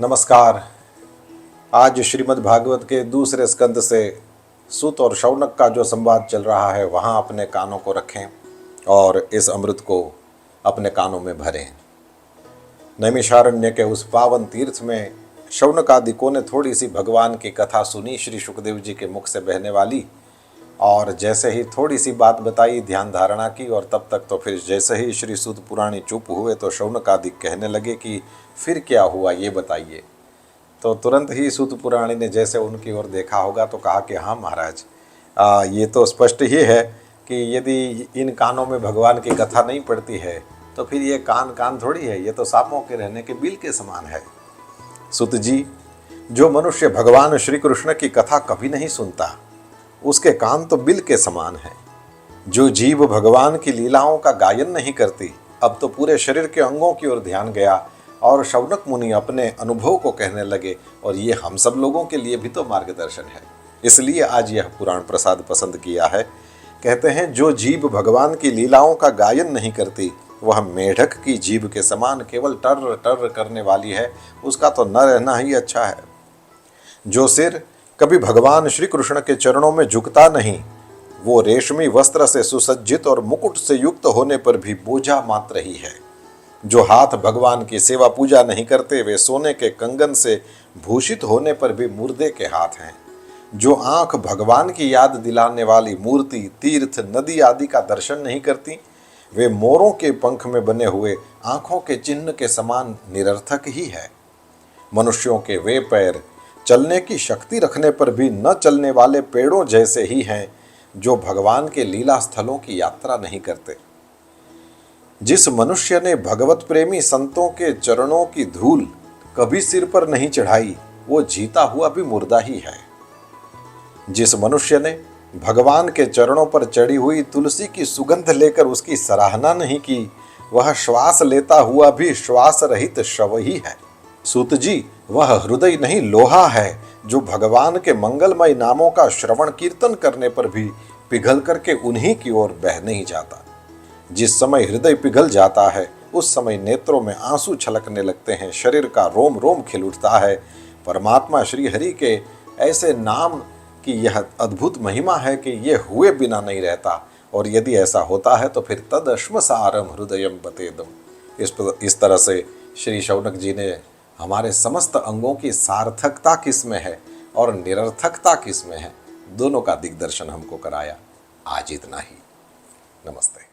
नमस्कार। आज श्रीमद् भागवत के दूसरे स्कंद से सूत और शौनक का जो संवाद चल रहा है वहाँ अपने कानों को रखें और इस अमृत को अपने कानों में भरें। नैमिषारण्य के उस पावन तीर्थ में शौनकादिकों ने थोड़ी सी भगवान की कथा सुनी, श्री सुखदेव जी के मुख से बहने वाली, और जैसे ही थोड़ी सी बात बताई, ध्यान धारणा की, और तब तक तो फिर जैसे ही श्री सूत पुराणी चुप हुए तो शौनकादिक कहने लगे कि फिर क्या हुआ ये बताइए। तो तुरंत ही सूत पुराणी ने जैसे उनकी ओर देखा होगा तो कहा कि हाँ महाराज, ये तो स्पष्ट ही है कि यदि इन कानों में भगवान की कथा नहीं पड़ती है तो फिर ये कान कान थोड़ी है, ये तो सांपों के रहने के बिल के समान है। सूत जी, जो मनुष्य भगवान श्री कृष्ण की कथा कभी नहीं सुनता उसके कान तो बिल के समान है। जो जीव भगवान की लीलाओं का गायन नहीं करती, अब तो पूरे शरीर के अंगों की ओर ध्यान गया और शौनक मुनि अपने अनुभव को कहने लगे, और ये हम सब लोगों के लिए भी तो मार्गदर्शन है, इसलिए आज यह पुराण प्रसाद पसंद किया है। कहते हैं, जो जीव भगवान की लीलाओं का गायन नहीं करती वह मेढक की जीभ के समान केवल टर टर करने वाली है, उसका तो न रहना ही अच्छा है। जो सिर कभी भगवान श्री कृष्ण के चरणों में झुकता नहीं, वो रेशमी वस्त्र से सुसज्जित और मुकुट से युक्त होने पर भी बोझा मात्र ही है। जो हाथ भगवान की सेवा पूजा नहीं करते, वे सोने के कंगन से भूषित होने पर भी मुर्दे के हाथ हैं। जो आंख भगवान की याद दिलाने वाली मूर्ति, तीर्थ, नदी आदि का दर्शन नहीं करती, वे मोरों के पंख में बने हुए आंखों के चिन्ह के समान निरर्थक ही है। मनुष्यों के वे पैर चलने की शक्ति रखने पर भी न चलने वाले पेड़ों जैसे ही हैं जो भगवान के लीला स्थलों की यात्रा नहीं करते। जिस मनुष्य ने भगवत प्रेमी संतों के चरणों की धूल कभी सिर पर नहीं चढ़ाई, वो जीता हुआ भी मुर्दा ही है। जिस मनुष्य ने भगवान के चरणों पर चढ़ी हुई तुलसी की सुगंध लेकर उसकी सराहना नहीं की, वह श्वास लेता हुआ भी श्वास रहित शव ही है। सूत जी, वह हृदय नहीं लोहा है जो भगवान के मंगलमय नामों का श्रवण कीर्तन करने पर भी पिघल करके उन्हीं की ओर बह नहीं जाता। जिस समय हृदय पिघल जाता है उस समय नेत्रों में आंसू छलकने लगते हैं, शरीर का रोम रोम खिल उठता है। परमात्मा श्री हरि के ऐसे नाम की यह अद्भुत महिमा है कि ये हुए बिना नहीं रहता, और यदि ऐसा होता है तो फिर तदश्मसारम हृदयम बतेदम। इस तरह से श्री शौनक जी ने हमारे समस्त अंगों की सार्थकता किसमें है और निरर्थकता किसमें है, दोनों का दिग्दर्शन हमको कराया। आज इतना ही। नमस्ते।